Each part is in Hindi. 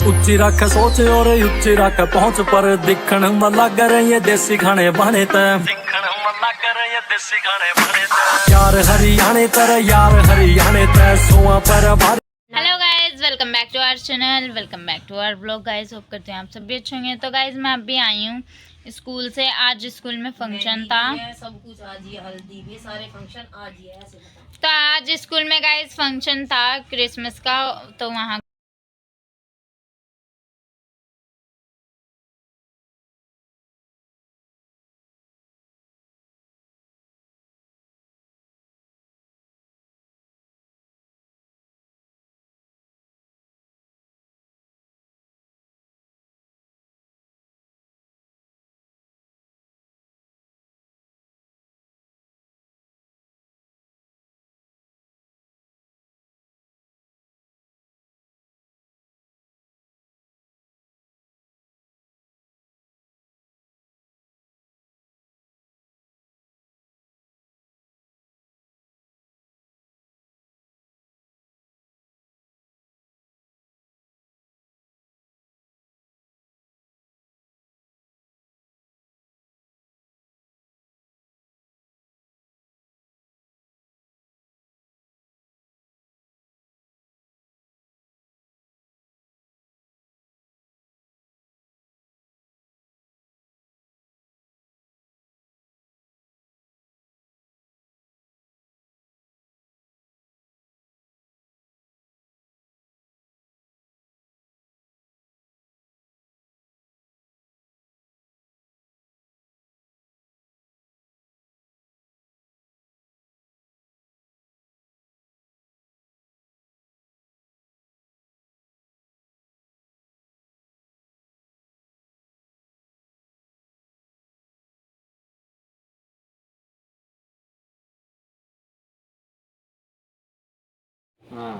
ਉੱਚੀ ਰੱਖ ਸੋਚ ਔਰ ਉੱਚੀ ਰੱਖ ਪਹੁੰਚ ਪਰ ਦੇਖਣ ਮ ਲੱਗ ਰਹੇ ਦੇਸੀ ਖਾਣੇ ਬਣੇ ਤੇ ਦੇਖਣ ਮ ਲੱਗ ਰਹੇ ਦੇਸੀ ਖਾਣੇ ਬਣੇ ਤੇ यार हरियाणे तर यार हरियाणे ते सोआ पर hello guys, welcome back to our channel, welcome back to our blog. Guys hope करते हैं आप सब भी अच्छे होंगे। तो गाइज मैं अभी आई हूँ स्कूल से। आज स्कूल में फंक्शन था, सब कुछ आज ही, हल्दी भी सारे फंक्शन आज ही है ऐसे बता। तो आज स्कूल में गाइज फंक्शन था क्रिसमस का। तो वहाँ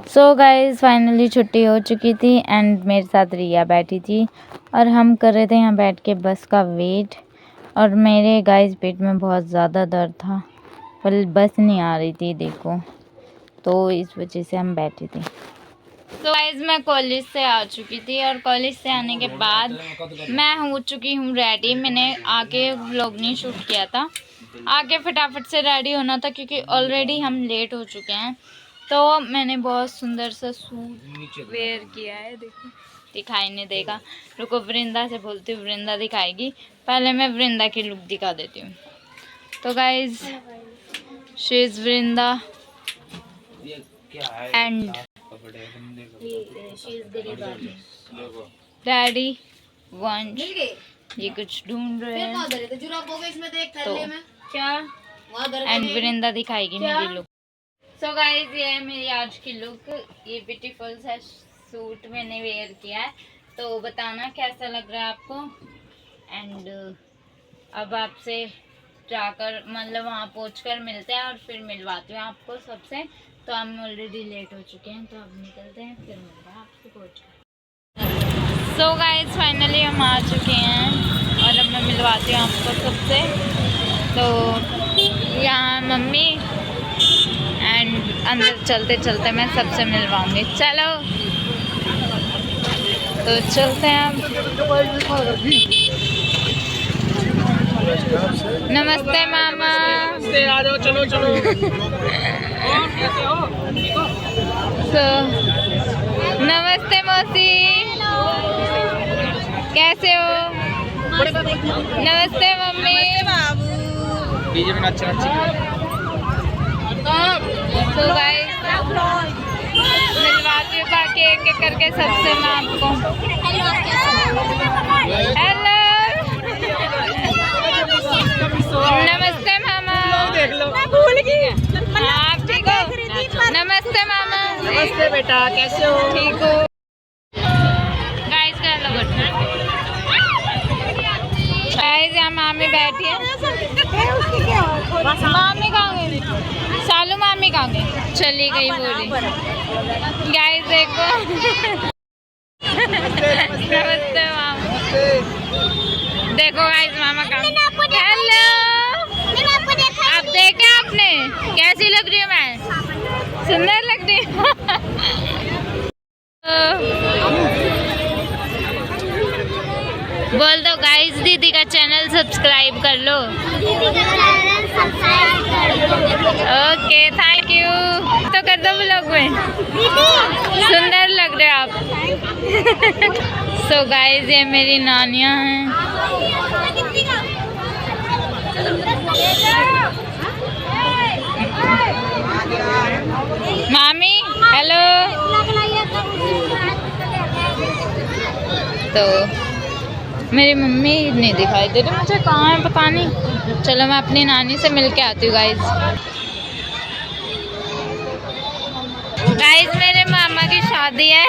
सो गाइज फाइनली छुट्टी हो चुकी थी एंड मेरे साथ रिया बैठी थी और हम कर रहे थे यहाँ बैठ के बस का वेट। और मेरे गाइज पेट में बहुत ज़्यादा दर्द था पर बस नहीं आ रही थी, देखो, तो इस वजह से हम बैठे थे। तो गाइज मैं कॉलेज से आ चुकी थी और कॉलेज से आने के बाद मैं हो चुकी हूँ रेडी। मैंने आके व्लॉग नहीं शूट किया था, आके फटाफट से रेडी होना था क्योंकि ऑलरेडी हम लेट हो चुके हैं। तो मैंने बहुत सुंदर सा सूट वेयर किया है, देखो, दिखाई नहीं देगा, रुको वृंदा से बोलती हूँ, वृंदा दिखाएगी। पहले मैं वृंदा की लुक दिखा देती हूँ। तो guys she is Vrinda and daddy वंश ये कुछ ढूंढ रहे हैं तो क्या, एंड वृंदा दिखाएगी मेरी लुक। सो गाइज ये है मेरी आज की लुक। ये ब्यूटीफुल सा सूट मैंने वेयर किया है, तो बताना कैसा लग रहा है आपको। एंड अब आपसे जाकर मतलब वहाँ पहुँचकर मिलते हैं और फिर मिलवाती हूँ आपको सबसे। तो हम ऑलरेडी लेट हो चुके हैं, तो अब निकलते हैं, फिर मिलते हैं आपसे पहुँचकर। सो गाइज फाइनली हम आ चुके हैं और अब मैं मिलवाती हूँ आपको सबसे। तो यहाँ मम्मी एंड अंदर चलते चलते मैं सबसे मिलवाऊंगी। चलो तो चलते हैं अब। नमस्ते मामा। आ जाओ, चलो चलो। तो नमस्ते मौसी, कैसे हो? नमस्ते मम्मी। डीजे में अच्छा तो गाइस मिलवाती हूँ बाकी एक एक करके सबसे मैं आपको। हेलो नमस्ते मामा। देख लो, मैं भूल गई। आप ठीक हो? नमस्ते मामा। नमस्ते बेटा, कैसे हो? ठीक हो? गाइस का हेलो गुड। गाइस यहाँ मामी बैठी है। मामी कहाँ गई? सालू मामी कहाँ गई? चली गई बोली। गाइस देखो। नमस्ते मामा। देखो गाइस मामा कहाँ? हेलो, आप देखे आपने कैसी लग रही हूँ मैं? सुंदर लग रही हूँ। दीदी का चैनल सब्सक्राइब कर लो। Okay thank you. तो कर दो व्लॉग में, सुंदर लग रहे हो आप। सो गाइस ये मेरी नानियाँ हैं। मामी हेलो। तो मेरी मम्मी नहीं दिखाई दे रही मुझे, कहाँ है पता नहीं। चलो मैं अपनी नानी से मिल के आती हूँ गाइज। गाइज मेरे मामा की शादी है।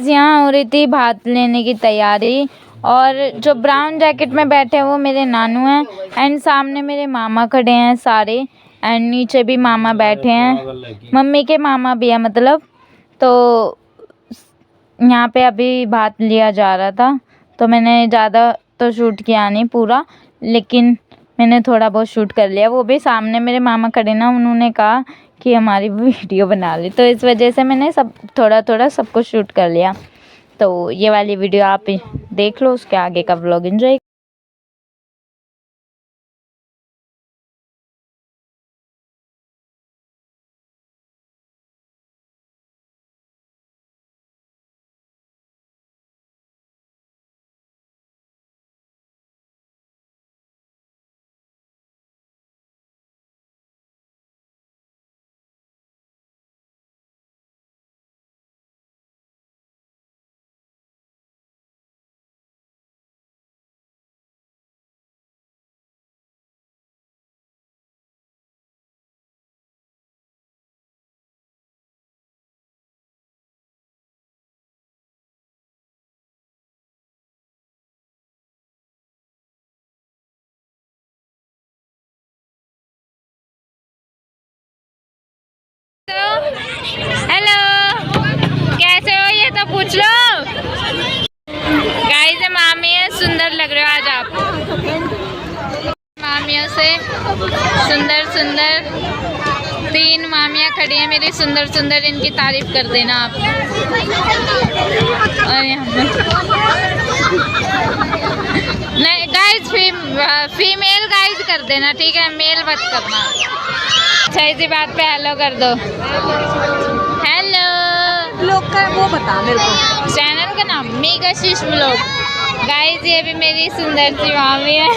यहाँ हो रही थी भात लेने की तैयारी, और जो ब्राउन जैकेट में बैठे हैं वो मेरे नानू हैं, एंड सामने मेरे मामा खड़े हैं सारे, एंड नीचे भी मामा बैठे हैं, मम्मी के मामा भी है मतलब। तो यहाँ पे अभी भात लिया जा रहा था, तो मैंने ज़्यादा तो शूट किया नहीं पूरा, लेकिन मैंने थोड़ा बहुत शूट कर लिया। वो भी सामने मेरे मामा खड़े ना, उन्होंने कहा कि हमारी वीडियो बना ली, तो इस वजह से मैंने सब थोड़ा थोड़ा सब कुछ शूट कर लिया। तो ये वाली वीडियो आप देख लो, उसके आगे का व्लॉग एंजॉय। हेलो कैसे हो ये तो पूछ लो। गाइस मामी है, सुंदर लग रहे हो आज आप। मामियों से सुंदर सुंदर 3 मामियाँ खड़ी हैं मेरी, सुंदर सुंदर, इनकी तारीफ कर देना आप। और यहाँ नहीं गाइस फीमेल गाइस कर देना ठीक है, मेल मत करना। अच्छा इसी बात पे हेलो कर दो। हेलो लोग का वो बता मेरे को, चैनल का नाम मेगा शीश व्लॉग। गाइस ये भी मेरी सुंदर सी मामी है।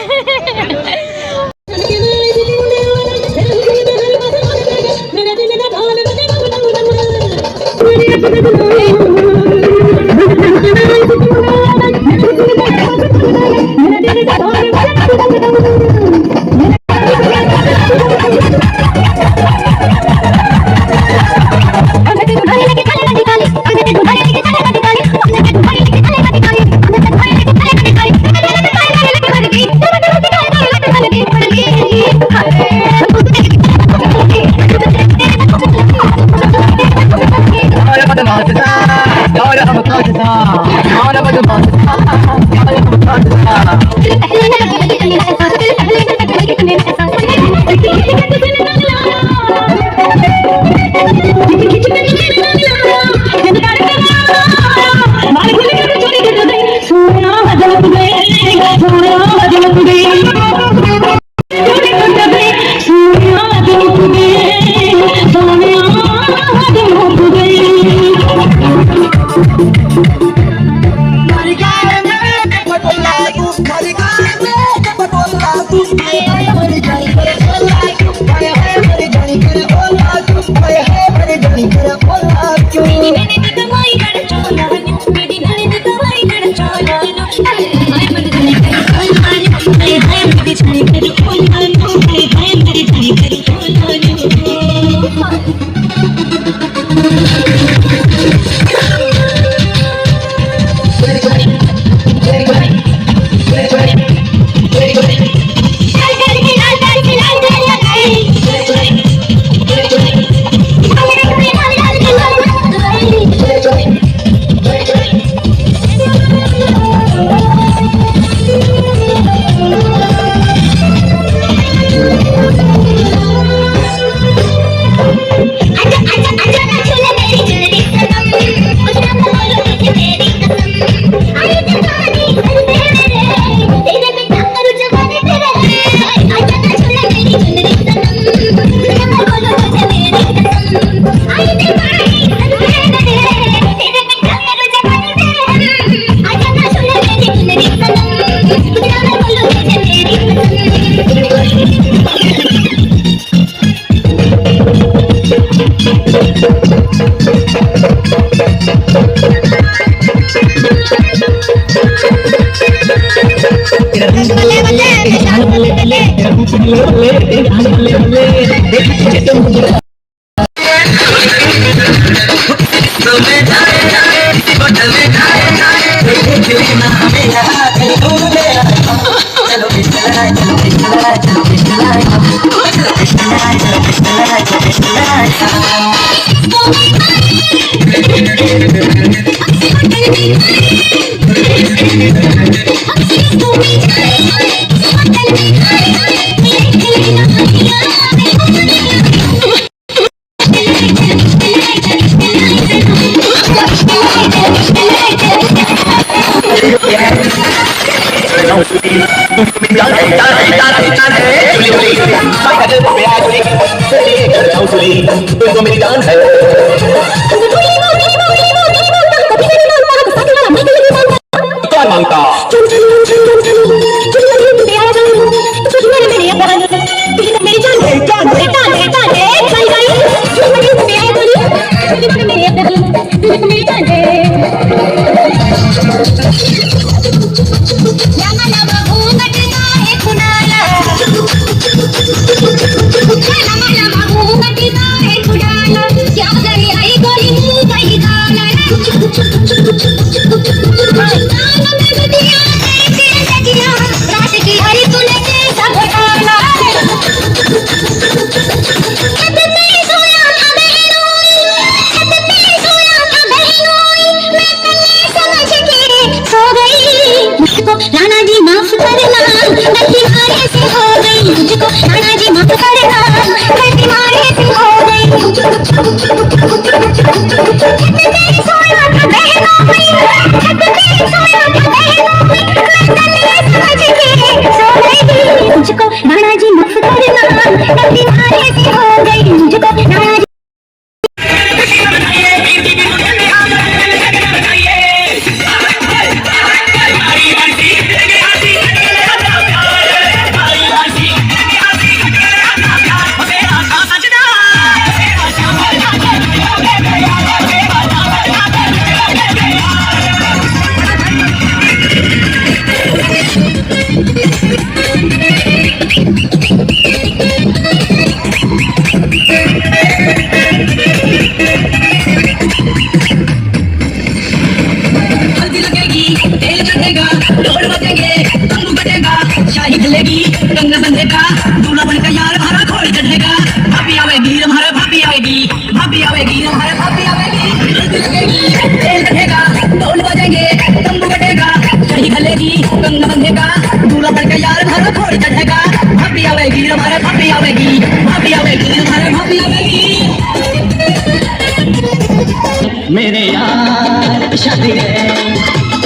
मेरे यार शादी है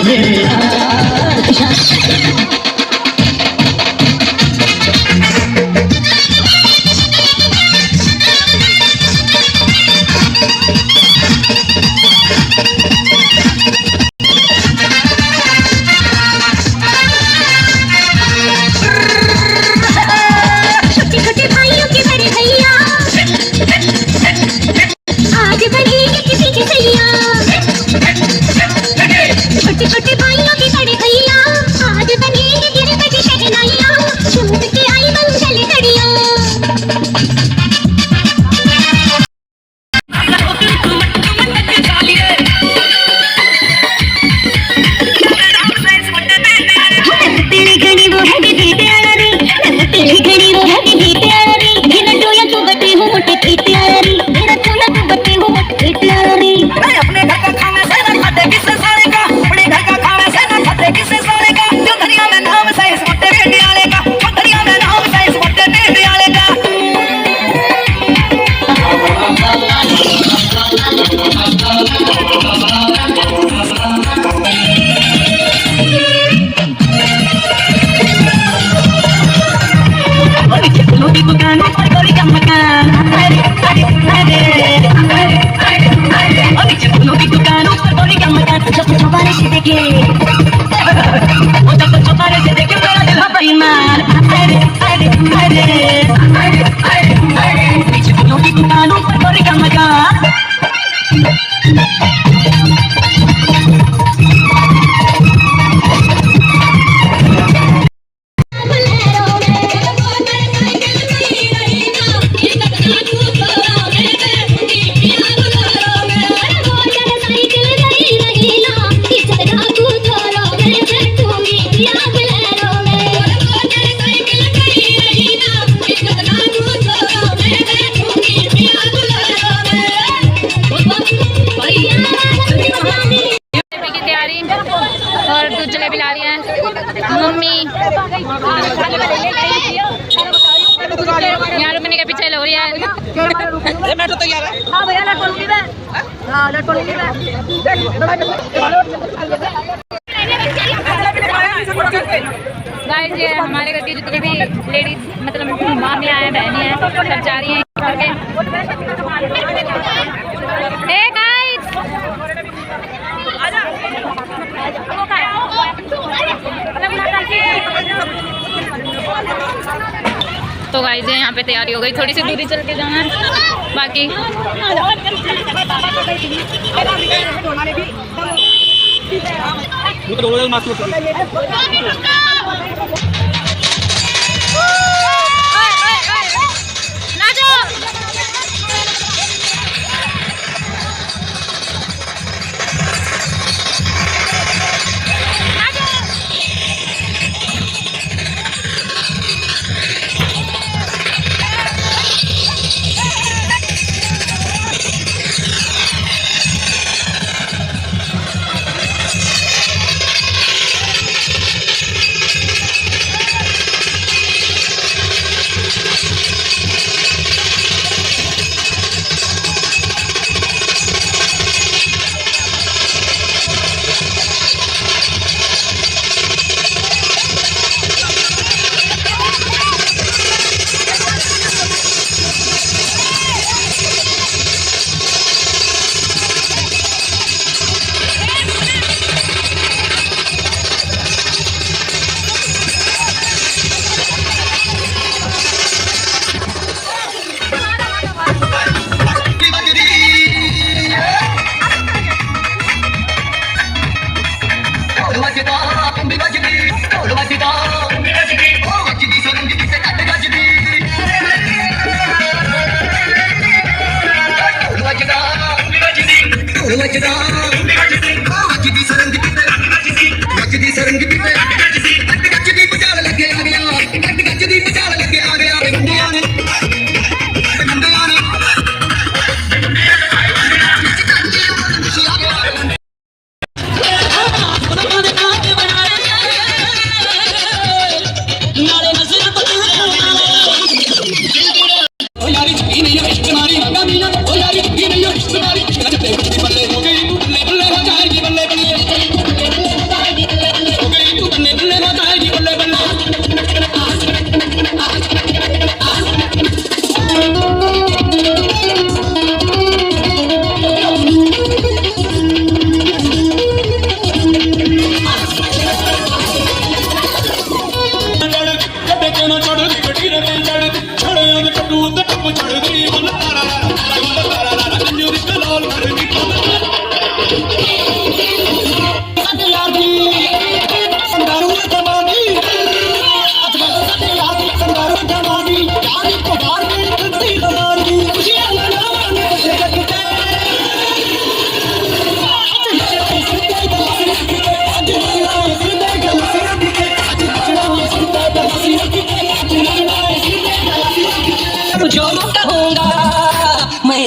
मेरे यार शादी जलेबी ला रही है मम्मी। यहाँ रुकने के पीछे लो रही है। मैं तो तैयार है। गाइस ये हमारे घर की जितनी भी लेडीज मतलब मामी हैं बहनें हैं सब जा रही हैं करके। ए गाइस तो गाइस यहाँ पे तैयारी हो गई, थोड़ी सी दूरी चल के जाना है बाकी।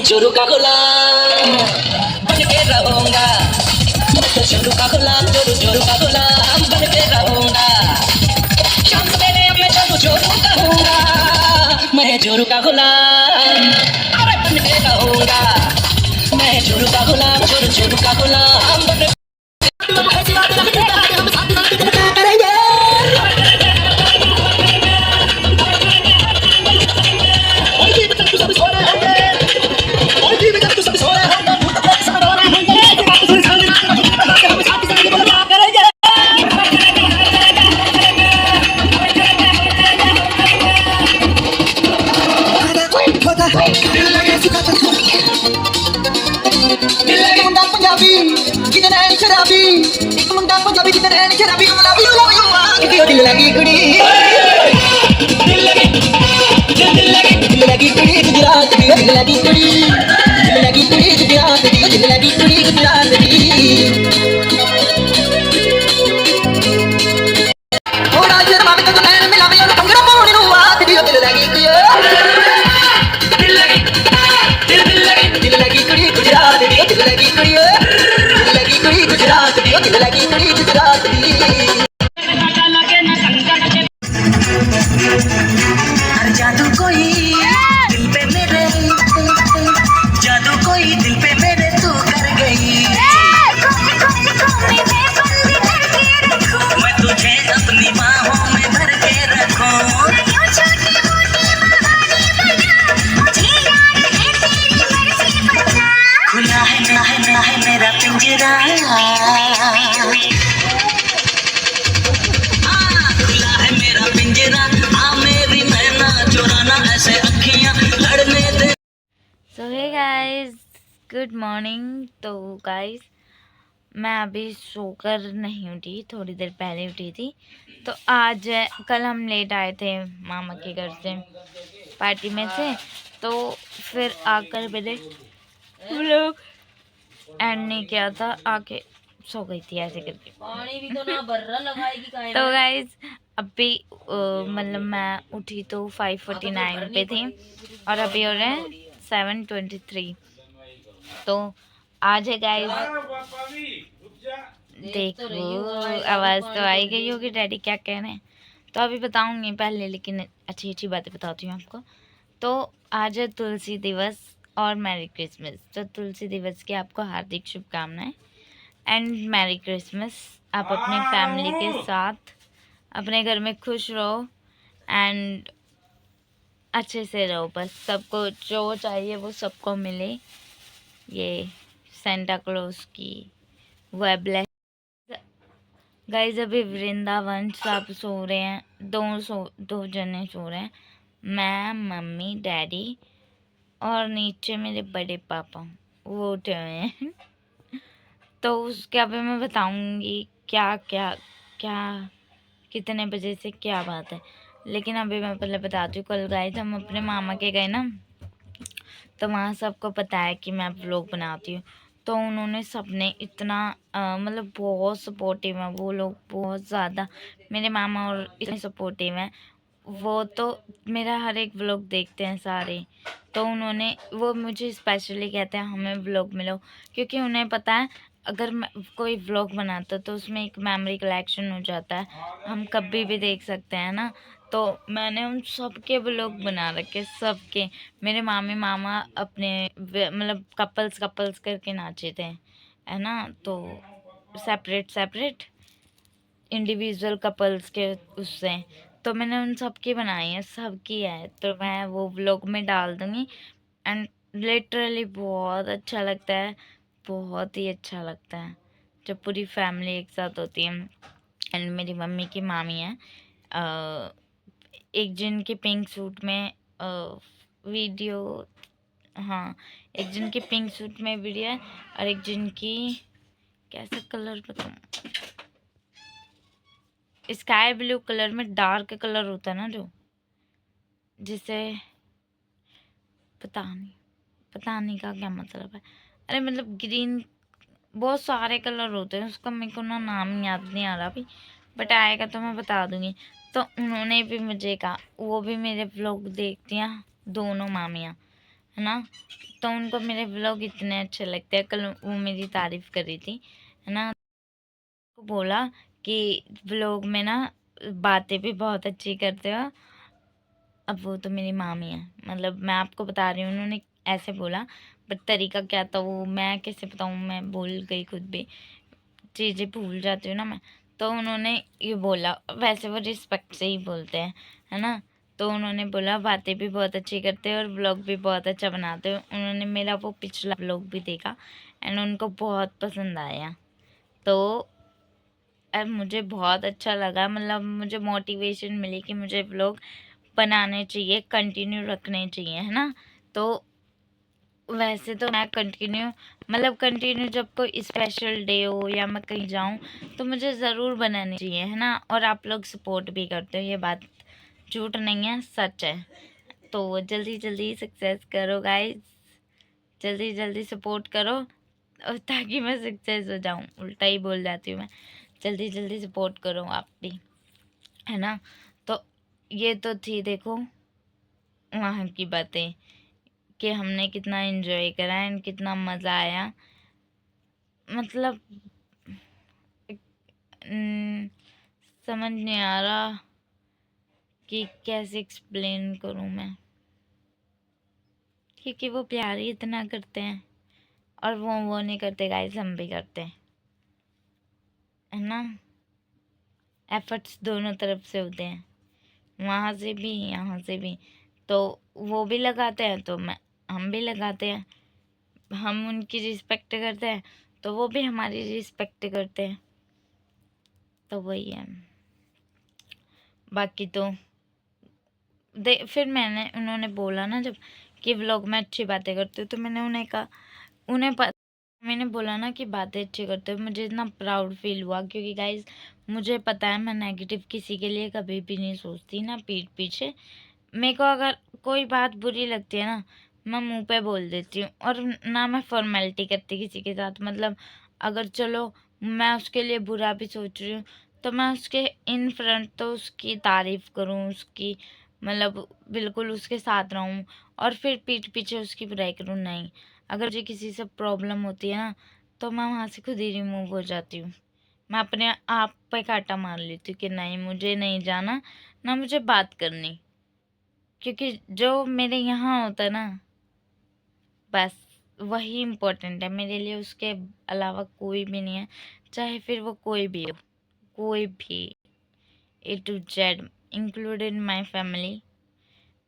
जोरू का गुलाम बन के रहूंगा, मैं तो जोरू का गुलाम, जोरू का गुलाम बन के रहूंगा। शाम सवेरे अब मैं जोरू कहूंगा, मैं जोरू का गुलाम अरे बन के रहूंगा, मैं जोरू का गुलाम, जोरू का गुलाम बन दिल लगी कुड़ी गुजरात दी, दिल लगी कुड़ी गुजरात दी, दिल लगी कुड़ी गुजरात दी। थोड़ा देर बाद तो नैन मिलावे और पंगड़ा पाउणी नु आख दियो दिल लगी कुड़ी कुड़ी गुजरात दी, दिल लगी कुड़ी गुजरात दी। दिल लगी प्रीत बिरादरी हर जादू कोई दिल पे मेरे जादू कोई दिल पे मेरे तू कर गई मैं तुझे अपनी बाहों में भर के रखूं खुला है मेरा पिंजरा खुला है मेरा पिंजरा आ मेरी नैना चुराना ऐसे अखियां लड़ने दे। सो हे गाइस, गुड मॉर्निंग। तो गाइस मैं अभी सोकर नहीं उठी, थोड़ी देर पहले उठी थी। तो आज कल हम लेट आए थे मामा के घर से पार्टी में से, तो फिर आकर मैंने व्लॉग एंड नहीं किया था, आके सो गई थी ऐसे करके। पानी भी तो ना भर लगाएगी काहे तो ना। गाइज अभी मतलब मैं उठी तो 5:49 पे थी और अभी हो रहे हैं 7:23। तो आज है गाइज, देखो आवाज़ तो आई गई होगी डैडी क्या कह रहे हैं, तो अभी बताऊंगी पहले, लेकिन अच्छी अच्छी बातें बताती हूँ आपको। तो आज है तुलसी दिवस और मैरी क्रिसमस। तो तुलसी दिवस की आपको हार्दिक शुभकामनाएं एंड मैरी क्रिसमस। आप अपने फैमिली के साथ अपने घर में खुश रहो एंड अच्छे से रहो, बस सबको जो चाहिए वो सबको मिले। ये सेंटा क्लॉज की वो ब्लेस। गाइस अभी वृंदावन सब सो रहे हैं, दो जने सो रहे हैं, मैं मम्मी डैडी और नीचे मेरे बड़े पापा वो उठे हुए हैं। तो उसके अभी मैं बताऊंगी क्या क्या क्या कितने बजे से क्या बात है, लेकिन अभी मैं पहले बताती हूँ। कल गाइस हम अपने मामा के गए ना, तो वहाँ सबको पता है कि मैं व्लॉग बनाती हूँ, तो उन्होंने सबने इतना मतलब बहुत सपोर्टिव है वो लोग, बहुत ज़्यादा। मेरे मामा और इतने सपोर्टिव हैं वो, तो मेरा हर एक व्लॉग देखते हैं सारे। तो उन्होंने वो मुझे स्पेशली कहते हैं हमें व्लॉग मिलो, क्योंकि उन्हें पता है अगर कोई व्लॉग बनाता तो उसमें एक मेमोरी कलेक्शन हो जाता है, हम कभी भी देख सकते हैं ना। तो मैंने उन सबके व्लॉग बना रखे, सबके। मेरे मामी मामा अपने मतलब कपल्स करके नाचे थे, है ना, तो सेपरेट इंडिविजुअल कपल्स के उससे। तो मैंने उन सबकी बनाई है, सबकी है, तो मैं वो व्लॉग में डाल दूँगी। एंड लिटरली बहुत अच्छा लगता है, बहुत ही अच्छा लगता है जब पूरी फैमिली एक साथ होती है। एंड मेरी मम्मी की मामी है, एक जन के पिंक सूट में वीडियो, हाँ एक जन के पिंक सूट में वीडियो है, और एक जन की कैसा कलर बताऊँ, स्काई ब्लू कलर में डार्क कलर होता है ना, जो जिसे पता नहीं का क्या मतलब है। अरे मतलब ग्रीन, बहुत सारे कलर होते हैं उसका, मेरे को ना नाम याद नहीं आ रहा अभी, बट आएगा तो मैं बता दूंगी। तो उन्होंने भी मुझे कहा, वो भी मेरे व्लॉग देखती हैं दोनों मामियाँ, है ना, तो उनको मेरे व्लॉग इतने अच्छे लगते हैं। कल वो मेरी तारीफ़ कर रही थी, है ना, बोला कि व्लॉग में ना बातें भी बहुत अच्छी करते हो। अब वो तो मेरी मामी है, मतलब मैं आपको बता रही हूँ, उन्होंने ऐसे बोला, बट तरीका क्या था वो मैं कैसे बताऊँ, मैं भूल गई, खुद भी चीज़ें भूल जाती हूँ ना मैं। तो उन्होंने ये बोला, वैसे वो रिस्पेक्ट से ही बोलते हैं, है ना, तो उन्होंने बोला बातें भी बहुत अच्छी करते हो और व्लॉग भी बहुत अच्छा बनाते हो। उन्होंने मेरा वो पिछला व्लॉग भी देखा एंड उनको बहुत पसंद आया। तो अब मुझे बहुत अच्छा लगा, मतलब मुझे मोटिवेशन मिली कि मुझे व्लॉग बनाने चाहिए, कंटिन्यू रखने चाहिए, है ना। तो वैसे तो मैं कंटिन्यू जब कोई स्पेशल डे हो या मैं कहीं जाऊं तो मुझे ज़रूर बनानी चाहिए, है ना। और आप लोग सपोर्ट भी करते हो, ये बात झूठ नहीं है, सच है। तो जल्दी जल्दी सक्सेस करो गाइस, जल्दी जल्दी सपोर्ट करो, और ताकि मैं सक्सेस हो जाऊं, उल्टा ही बोल जाती हूँ मैं। जल्दी जल्दी सपोर्ट करो आप भी, है ना। तो ये तो थी देखो वहाँ की बातें कि हमने कितना एंजॉय करा एंड कितना मज़ा आया। मतलब समझ नहीं आ रहा कि कैसे एक्सप्लेन करूं मैं, क्योंकि वो प्यार ही इतना करते हैं और वो नहीं करते गाइस, हम भी करते हैं, है ना। एफर्ट्स दोनों तरफ से होते हैं, वहाँ से भी यहाँ से भी। तो वो भी लगाते हैं तो हम भी लगाते हैं, हम उनकी रिस्पेक्ट करते हैं तो वो भी हमारी रिस्पेक्ट करते हैं। तो वही है। बाकी तो फिर उन्होंने बोला ना जब कि व्लॉग में अच्छी बातें करते हो, तो मैंने उन्हें कहा, मैंने बोला ना कि बातें अच्छी करते हो, मुझे इतना प्राउड फील हुआ, क्योंकि गाइज मुझे पता है मैं नेगेटिव किसी के लिए कभी भी नहीं सोचती, ना पीठ पीछे। मेरे को अगर कोई बात बुरी लगती है ना, मैं मुंह पे बोल देती हूँ, और ना मैं फॉर्मेलिटी करती किसी के साथ। मतलब अगर चलो मैं उसके लिए बुरा भी सोच रही हूँ तो मैं उसके इन फ्रंट तो उसकी तारीफ करूँ, उसकी मतलब बिल्कुल उसके साथ रहूँ, और फिर पीठ पीछे उसकी बुराई करूँ, नहीं। अगर मुझे किसी से प्रॉब्लम होती है ना, तो मैं वहाँ से खुद ही रिमूव हो जाती हूँ। मैं अपने आप पे कांटा मार लेती हूँ कि नहीं, मुझे नहीं जाना, ना मुझे बात करनी, क्योंकि जो मेरे यहाँ होता है ना, बस वही इम्पोर्टेंट है मेरे लिए, उसके अलावा कोई भी नहीं है। चाहे फिर वो कोई भी हो, कोई भी, A to Z, included my family.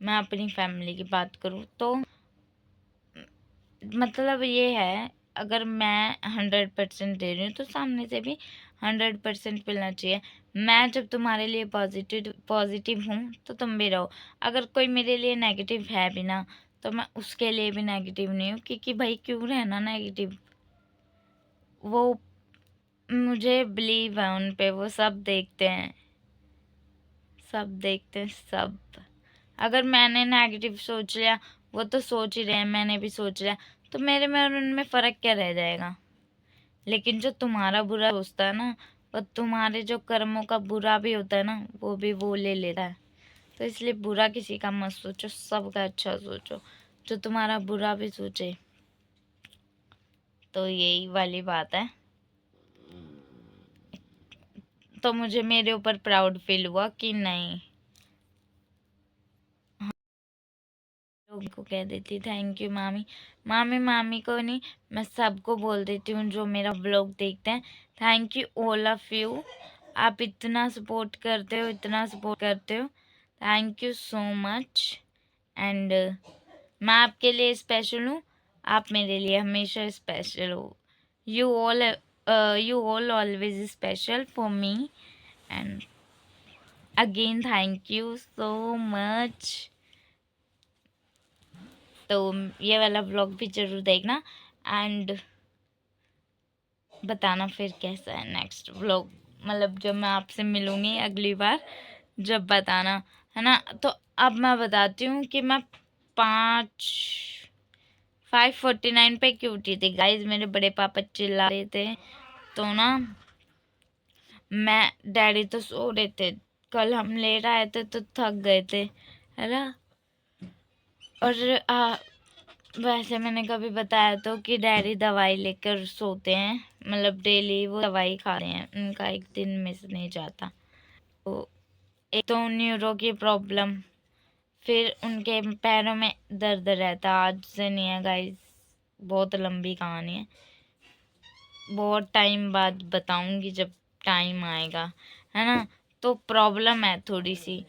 मैं अपनी फैमिली की बात करूँ तो मतलब ये है, अगर मैं 100% दे रही हूँ तो सामने से भी 100% मिलना चाहिए। मैं जब तुम्हारे लिए पॉजिटिव हूँ तो तुम भी रहो। अगर कोई मेरे लिए नेगेटिव है भी ना, तो मैं उसके लिए भी नेगेटिव नहीं हूँ, क्योंकि भाई क्यों रहना नेगेटिव। वो मुझे बिलीव है उन पे, वो सब देखते हैं, सब देखते हैं सब। अगर मैंने नेगेटिव सोच लिया, वो तो सोच ही रहे हैं, मैंने भी सोच लिया, तो मेरे में और उनमें फ़र्क क्या रह जाएगा। लेकिन जो तुम्हारा बुरा सोचता है ना, वो तुम्हारे जो कर्मों का बुरा भी होता है ना, वो भी वो ले लेता है। तो इसलिए बुरा किसी का मत सोचो, सबका अच्छा सोचो, जो तुम्हारा बुरा भी सोचे। तो यही वाली बात है। तो मुझे मेरे ऊपर प्राउड फील हुआ कि नहीं, लोगों को कह देती थैंक यू मामी। मामी को नहीं, मैं सबको बोल देती हूँ जो मेरा व्लॉग देखते हैं, thank you all of you. आप इतना सपोर्ट करते हो, इतना सपोर्ट करते हो, thank you so much. And मैं आपके लिए स्पेशल हूँ, आप मेरे लिए हमेशा स्पेशल हो। You all always special for me, and again thank you so much. तो ये वाला व्लॉग भी ज़रूर देखना एंड बताना फिर कैसा है नेक्स्ट व्लॉग। मतलब जब मैं आपसे मिलूँगी अगली बार, जब बताना, है ना। तो अब मैं बताती हूँ कि मैं 5:49 पे क्यों उठी थी गाइज। मेरे बड़े पापा चिल्ला रहे थे, तो ना मैं डैडी तो सो रहे थे, कल हम लेट आए थे तो थक गए थे, है ना। और वैसे मैंने कभी बताया तो कि डैडी दवाई लेकर सोते हैं, मतलब डेली वो दवाई खा रहे हैं, उनका एक दिन मिस नहीं जाता। तो एक तो न्यूरो की प्रॉब्लम, फिर उनके पैरों में दर्द रहता, आज से नहीं है गाइस, बहुत लंबी कहानी है, बहुत टाइम बाद बताऊंगी जब टाइम आएगा, है ना। तो प्रॉब्लम है थोड़ी सी,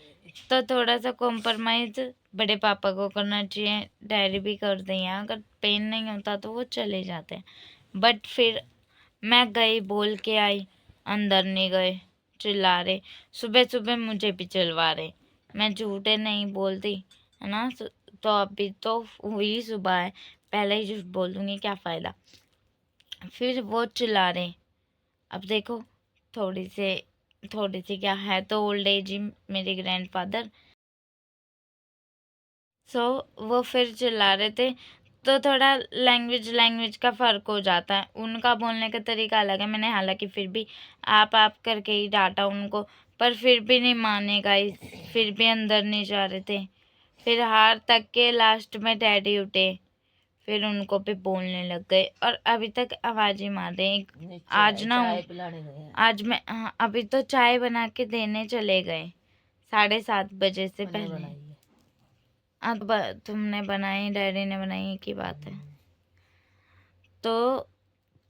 तो थोड़ा सा कॉम्प्रोमाइज़ बड़े पापा को करना चाहिए, डैडी भी कर दें, अगर पेन नहीं होता तो वो चले जाते हैं। बट फिर मैं गई, बोल के आई, अंदर नहीं गए, चिल्ला रहे, सुबह सुबह मुझे भी चिल्वा रहे। मैं झूठे नहीं बोलती, है ना। तो अभी तो हुई सुबह है, पहले ही झूठ बोल दूँगी, क्या फ़ायदा। फिर वो चिल्ला रहे, अब देखो थोड़ी सी क्या है, तो ओल्ड एज ही मेरे ग्रैंडफादर। सो वो फिर चिल्ला रहे थे, तो थोड़ा लैंग्वेज का फ़र्क हो जाता है, उनका बोलने का तरीका अलग है। मैंने हालांकि फिर भी आप करके ही डांटा उनको, पर फिर भी नहीं माने गाइस, फिर भी अंदर नहीं जा रहे थे। फिर हार तक के लास्ट में डैडी उठे, फिर उनको भी बोलने लग गए और अभी तक आवाज़ ही मार रहे हैं। आज ना आज मैं हाँ, अभी तो चाय बना के देने चले गए 7:30 बजे से पहले। अब तुमने बनाई, डैडी ने बनाई की बात है। तो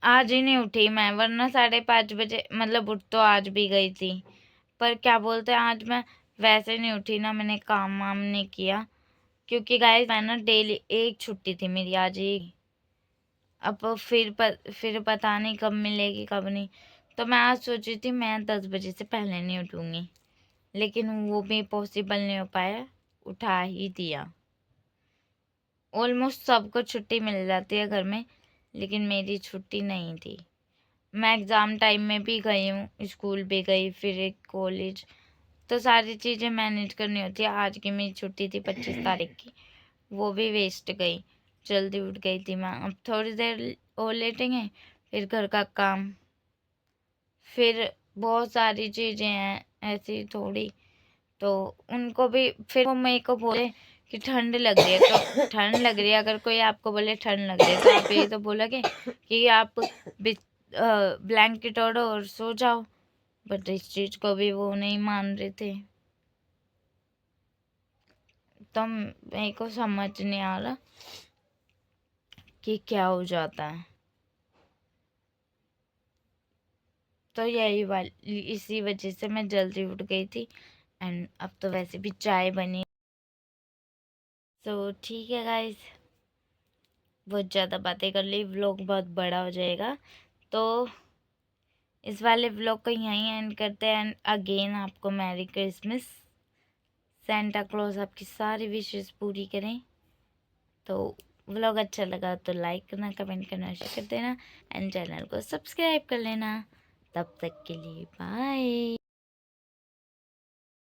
आज ही नहीं उठी मैं, वरना 5:30 बजे मतलब उठ तो आज भी गई थी, पर क्या बोलते हैं आज मैं वैसे नहीं उठी ना, मैंने काम वाम नहीं किया क्योंकि गाइस मैं ना डेली एक छुट्टी थी मेरी आज ही। अब फिर पता नहीं कब मिलेगी कब नहीं, तो मैं आज सोची थी मैं 10 बजे से पहले नहीं उठूंगी, लेकिन वो भी पॉसिबल नहीं हो पाया, उठा ही दिया। ऑलमोस्ट सबको छुट्टी मिल जाती है घर में, लेकिन मेरी छुट्टी नहीं थी। मैं एग्ज़ाम टाइम में भी गई हूँ, स्कूल भी गई, फिर एक कॉलेज, तो सारी चीज़ें मैनेज करनी होती है। आज की मेरी छुट्टी थी 25 तारीख की, वो भी वेस्ट गई। जल्दी उठ गई थी मैं। अब थोड़ी देर और लेटेंगे, फिर घर का काम, फिर बहुत सारी चीज़ें हैं ऐसी थोड़ी, तो उनको भी फिर वो मेरे को बोले कि ठंड लग रही है, तो ठंड लग रही है, अगर कोई आपको बोले ठंड लग रही है तो आप ये तो बोलोगे कि आप ब्लैंकेट ओढ़ो और सो जाओ, बट इस चीज़ को भी वो नहीं मान रहे थे। तो मेरे को समझ नहीं आ रहा कि क्या हो जाता है। तो इसी वजह से मैं जल्दी उठ गई थी। एंड अब तो वैसे भी चाय बनी, तो ठीक है गाइस, बहुत ज़्यादा बातें कर ली, व्लॉग बहुत बड़ा हो जाएगा, तो इस वाले व्लॉग को यहीं एंड करते हैं। एंड अगेन आपको मैरी क्रिसमस, सेंटा क्लॉज आपकी सारी विशेस पूरी करें। तो व्लॉग अच्छा लगा तो लाइक करना, कमेंट करना, शेयर कर देना एंड चैनल को सब्सक्राइब कर लेना। तब तक के लिए बाय।